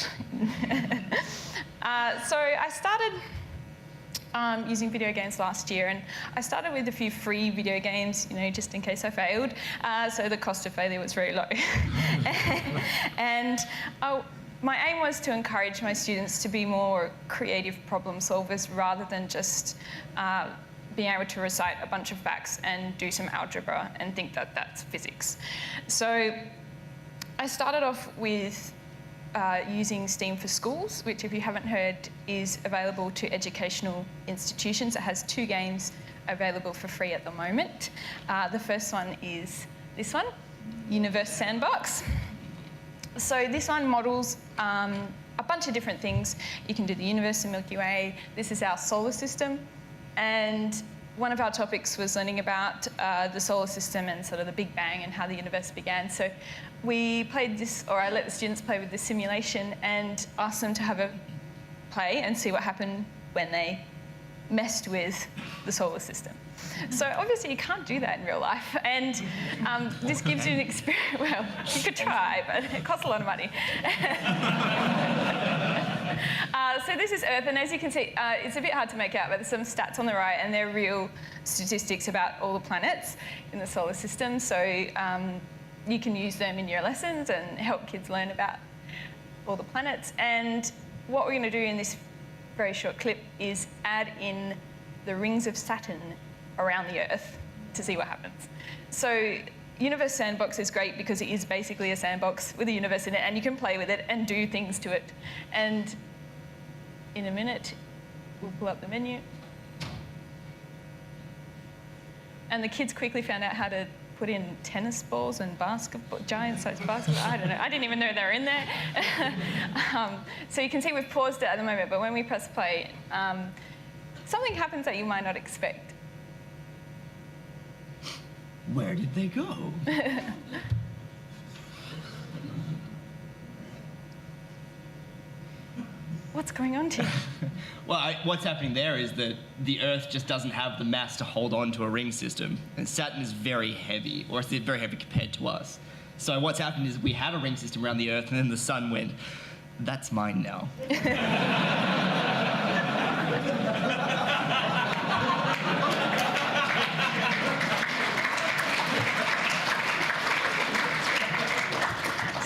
So I started using video games last year, and I started with a few free video games, just in case I failed. So the cost of failure was very low. And my aim was to encourage my students to be more creative problem solvers rather than just being able to recite a bunch of facts and do some algebra and think that that's physics. So I started off with using STEAM for Schools, which, if you haven't heard, is available to educational institutions. It has 2 games available for free at the moment. The first one is this one, Universe Sandbox. So this one models a bunch of different things. You can do the universe, the Milky Way. This is our solar system. And one of our topics was learning about the solar system and sort of the Big Bang and how the universe began. So we played this, or I let the students play with this simulation and asked them to have a play and see what happened when they messed with the solar system. So obviously you can't do that in real life, and this gives you an experience. Well, you could try, but it costs a lot of money. So this is Earth, and as you can see, it's a bit hard to make out, but there's some stats on the right, and they're real statistics about all the planets in the solar system. So you can use them in your lessons and help kids learn about all the planets. And what we're going to do in this very short clip is add in the rings of Saturn around the Earth to see what happens. So Universe Sandbox is great because it is basically a sandbox with a universe in it, and you can play with it and do things to it. And in a minute, we'll pull up the menu. And the kids quickly found out how to put in tennis balls and basketball, giant-sized basketball. I don't know. I didn't even know they were in there. So you can see we've paused it at the moment, but when we press play, something happens that you might not expect. Where did they go? what's going on here? Well, what's happening there is that the Earth just doesn't have the mass to hold on to a ring system, and Saturn is very heavy, or it's very heavy compared to us. So what's happened is we had a ring system around the Earth, and then the Sun went, that's mine now. So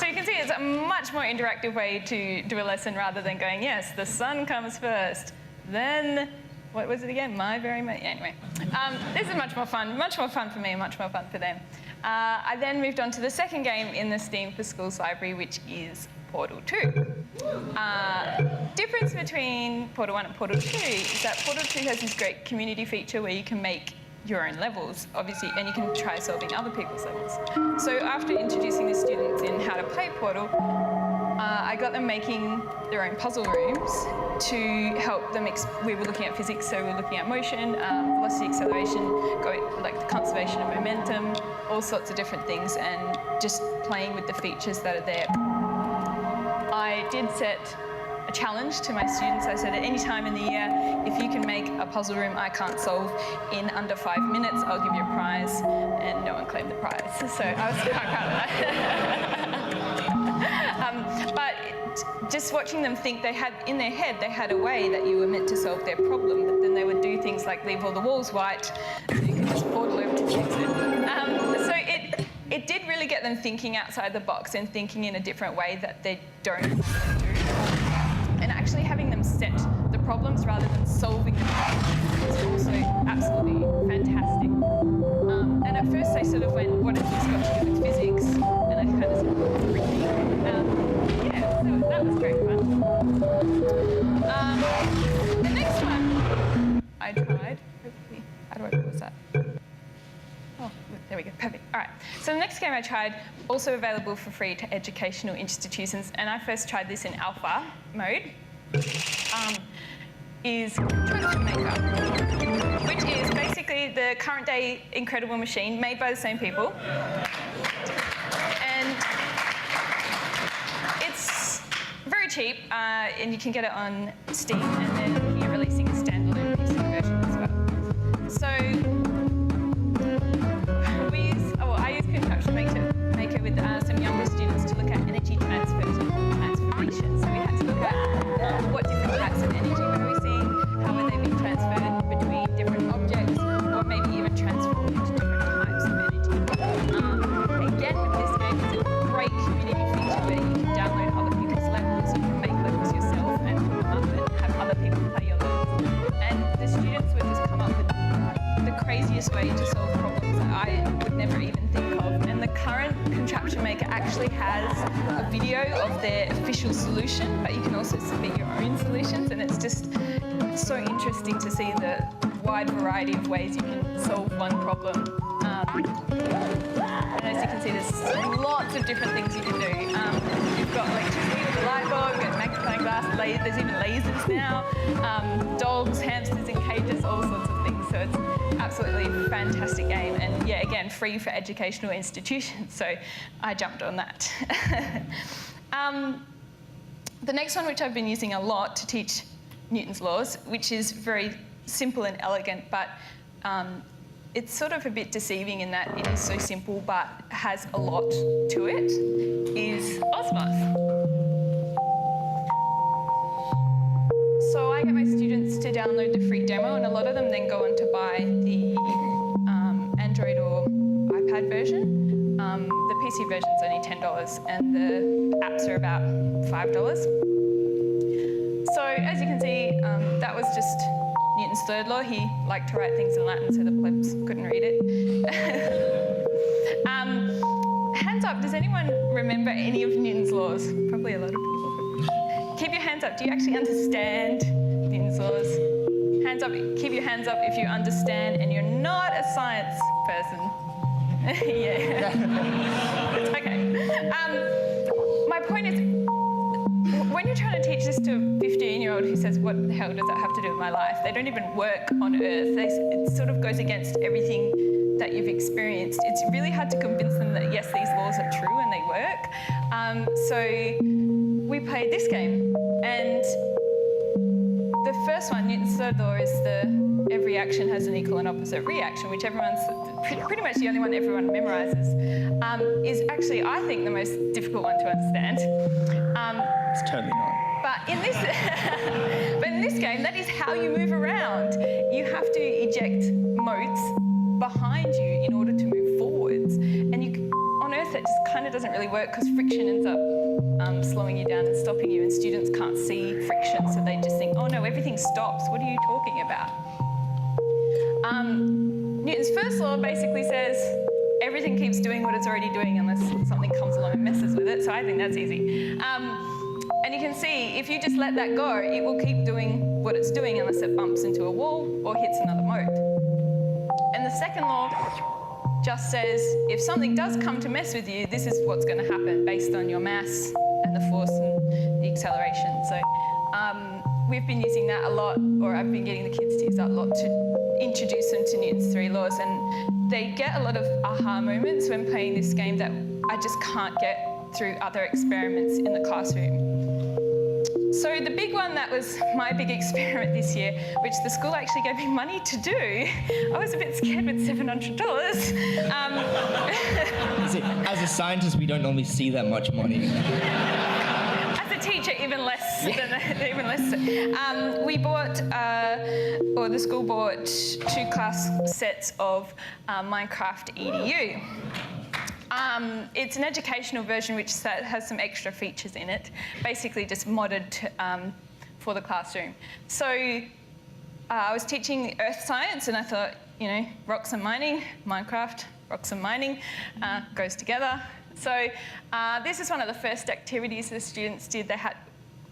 you can see it's a much more interactive way to do a lesson rather than going, yes, the sun comes first, then, what was it again? Anyway, this is much more fun for me, much more fun for them. I then moved on to the second game in the Steam for Schools library, which is Portal 2. Difference between Portal 1 and Portal 2 is that Portal 2 has this great community feature where you can make your own levels, obviously, and you can try solving other people's levels. So after introducing the students in how to play Portal, I got them making their own puzzle rooms to help them. We were looking at physics, so we were looking at motion, velocity, acceleration, like the conservation of momentum, all sorts of different things, and just playing with the features that are there. I did set a challenge to my students. I said at any time in the year, if you can make a puzzle room I can't solve in under 5 minutes, I'll give you a prize, and no one claimed the prize. So I was quite proud of that. But just watching them think, in their head, they had a way that you were meant to solve their problem, but then they would do things like leave all the walls white, so you could just portal over to fix it. So it did really get them thinking outside the box and thinking in a different way that they don't do. And actually having them set the problems rather than solving them is also absolutely fantastic. And at first they sort of went, what has this got to do with physics? And I kind of said, everything. Yeah, so that was great fun. The next one I tried, hopefully, how do I pause that? Oh, there we go, perfect. All right, so the next game I tried, also available for free to educational institutions, and I first tried this in alpha mode, is Total Maker, which is basically the current day Incredible Machine made by the same people. And it's very cheap, and you can get it on Steam, and then you're releasing a standalone PC version as well. So I use Contraption Maker with some younger students to look at energy transfers and transformation. So we had to look at what different types of energy were we seeing, how are they being transferred between different objects, or maybe even transformed into different types of energy. Again, with this game, it's a great community feature where you can download other people's levels, you can make levels yourself and put them up and have other people play your levels. And the students would just come up with the craziest way to solve problems that I would never even think of. And the current Contraption Maker actually has a video of their official solution, but you can also submit your own solutions, and it's just so interesting to see the wide variety of ways you can solve one problem. And as you can see, there's lots of different things you can do. You've got electricity with the light bulb, you've got magnifying glass, there's even lasers now, dogs, hamsters in cages, all sorts of things. So it's absolutely fantastic game, and yeah, again, free for educational institutions, so I jumped on that. The next one, which I've been using a lot to teach Newton's laws, which is very simple and elegant, but it's sort of a bit deceiving in that it is so simple but has a lot to it, is Osmos. So I get my students to download the free demo, and a lot of them then go on to buy the Android or iPad version. The PC version is only $10, and the apps are about $5. So as you can see, that was just Newton's third law. He liked to write things in Latin so the plebs couldn't read it. Hands up, does anyone remember any of Newton's laws? Probably a lot of people. Keep your hands up. Do you actually understand Newton's laws? Hands up. Keep your hands up if you understand and you're not a science person. Yeah. Okay. My point is, when you're trying to teach this to a 15-year-old who says, what the hell does that have to do with my life? They don't even work on Earth. It sort of goes against everything that you've experienced. It's really hard to convince them that, yes, these laws are true and they work. So we played this game, and the first one, Newton's third law, is the every action has an equal and opposite reaction, which everyone's pretty much the only one everyone memorises, is actually, I think, the most difficult one to understand. It's totally not. But in this game, that is how you move around. You have to eject motes behind you in order to move forwards. And on Earth, that just kind of doesn't really work because friction ends up slowing you down and stopping you, and students can't see friction, so they just think, oh no, everything stops. What are you talking about? Newton's first law basically says everything keeps doing what it's already doing unless something comes along and messes with it, so I think that's easy. And you can see, if you just let that go, it will keep doing what it's doing unless it bumps into a wall or hits another mote. And the second law just says, if something does come to mess with you, this is what's going to happen based on your mass and the force and the acceleration. So we've been using that a lot, or I've been getting the kids to use that a lot to introduce them to Newton's three laws. And they get a lot of aha moments when playing this game that I just can't get through other experiments in the classroom. So the big one that was my big experiment this year, which the school actually gave me money to do, I was a bit scared with $700. As a scientist, we don't normally see that much money. As a teacher, even less. Even less. We bought, or the school bought, 2 class sets of Minecraft EDU. It's an educational version which has some extra features in it, basically just modded for the classroom. So I was teaching earth science, and I thought, you know, rocks and mining, Minecraft, rocks and mining, goes together. So this is one of the first activities the students did.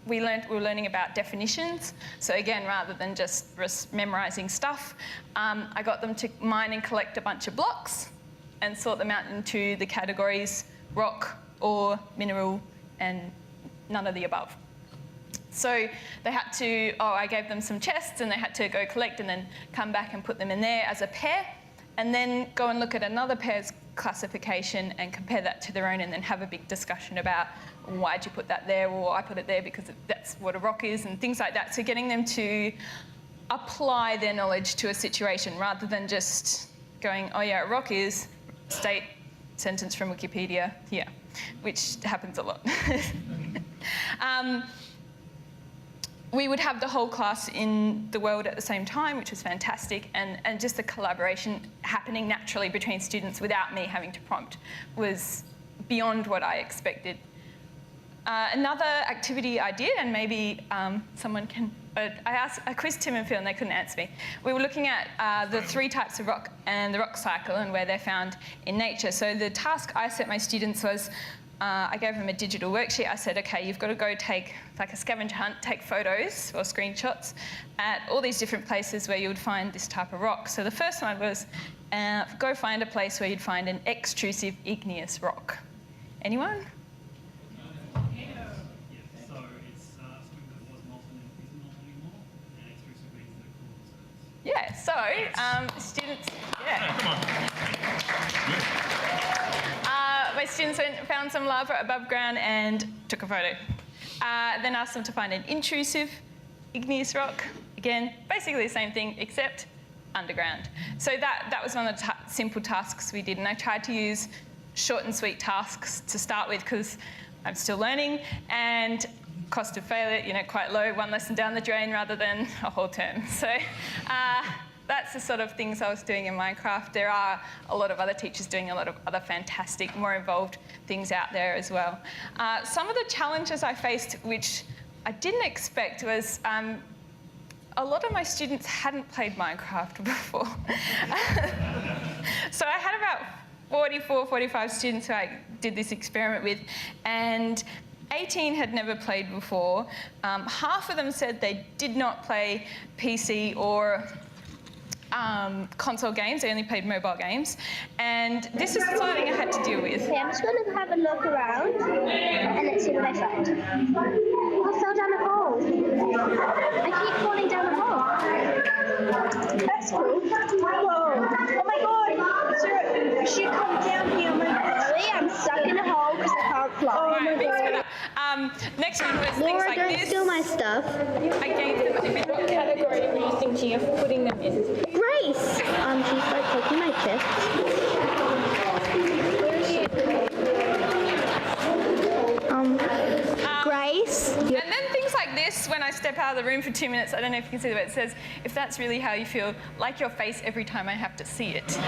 We were learning about definitions. So again, rather than just memorising stuff, I got them to mine and collect a bunch of blocks and sort them out into the categories rock, ore, mineral, and none of the above. So they had to, I gave them some chests, and they had to go collect and then come back and put them in there as a pair, and then go and look at another pair's classification and compare that to their own, and then have a big discussion about why'd you put that there, or I put it there because that's what a rock is, and things like that. So getting them to apply their knowledge to a situation rather than just going, oh yeah, a rock is state sentence from Wikipedia, yeah, which happens a lot. We would have the whole class in the world at the same time, which was fantastic, and just the collaboration happening naturally between students without me having to prompt was beyond what I expected. Another activity I did, and maybe someone can, I quizzed Tim and Phill and they couldn't answer me. We were looking at the 3 types of rock and the rock cycle and where they're found in nature. So the task I set my students was, I gave them a digital worksheet. I said, okay, you've got to go take, like a scavenger hunt, take photos or screenshots at all these different places where you would find this type of rock. So the first one was, go find a place where you'd find an extrusive igneous rock. Anyone? Yeah, so students, yeah. Come on. My students went and found some lava above ground and took a photo. Then asked them to find an intrusive igneous rock. Again, basically the same thing, except underground. So that was one of the simple tasks we did, and I tried to use short and sweet tasks to start with because I'm still learning, and cost of failure, you know, quite low, 1 lesson down the drain rather than a whole term. So that's the sort of things I was doing in Minecraft. There are a lot of other teachers doing a lot of other fantastic, more involved things out there as well. Some of the challenges I faced, which I didn't expect, was a lot of my students hadn't played Minecraft before. So I had about 44, 45 students who I did this experiment with, and 18 had never played before. Half of them said they did not play PC or console games, they only played mobile games. And this is the sort of thing I had to deal with. Okay, I'm just going to have a look around and let's see what I find. I fell down a hole. I keep falling down a hole. That's cool. Whoa. Oh my god. So I should come down here momentarily. I'm stuck in a hole because I can't butterfly. Right, thanks for that. Next one was things Laura, like don't this. steal my stuff. I gave them a bit. What category were you thinking of putting them in? Grace! She's like taking my test. Grace? And then things like this, when I step out of the room for 2 minutes, I don't know if you can see the way it says, if that's really how you feel, like your face every time I have to see it.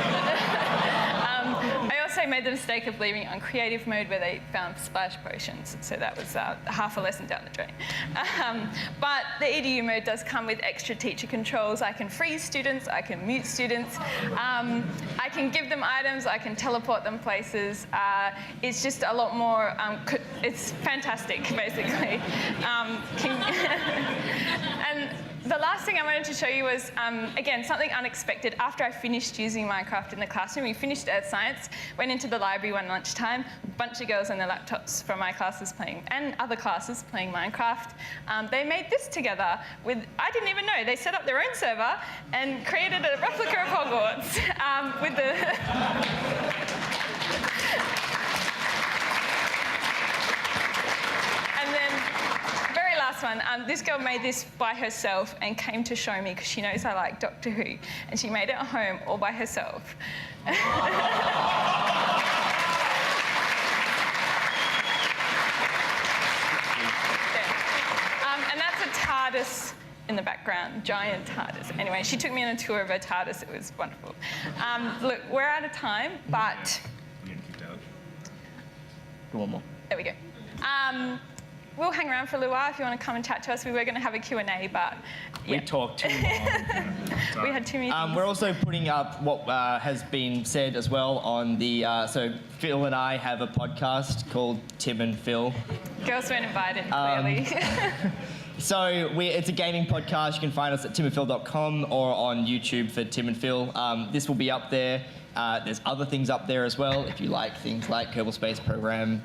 I also made the mistake of leaving on creative mode where they found splash potions, so that was half a lesson down the drain. But the EDU mode does come with extra teacher controls. I can freeze students, I can mute students, I can give them items, I can teleport them places. It's just a lot more, it's fantastic, basically. And the last thing I wanted to show you was, again, something unexpected. After I finished using Minecraft in the classroom, we finished Earth Science, went into the library one lunchtime, a bunch of girls on their laptops from my classes playing, and other classes playing Minecraft. They made this together with, I didn't even know, they set up their own server and created a replica of Hogwarts with the... Last one. This girl made this by herself and came to show me because she knows I like Doctor Who, and she made it at home all by herself. And that's a TARDIS in the background, giant TARDIS. Anyway, she took me on a tour of her TARDIS. It was wonderful. Look, we're out of time, but... Go one more. There we go. We'll hang around for a little while if you want to come and chat to us. We were going to have a Q&A, but We talked too long. we had too many things. We're also putting up what has been said as well on the... so Phill and I have a podcast called Tim and Phill. Girls weren't invited, clearly. So it's a gaming podcast. You can find us at timandphill.com or on YouTube for Tim and Phill. This will be up there. There's other things up there as well if you like things like Kerbal Space Program,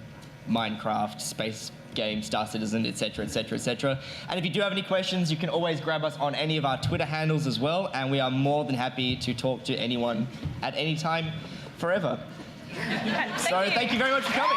Minecraft, Space Game, Star Citizen, etc., etc., etc. And if you do have any questions, you can always grab us on any of our Twitter handles as well, and we are more than happy to talk to anyone at any time, forever. Thank So you. thank you very much for coming.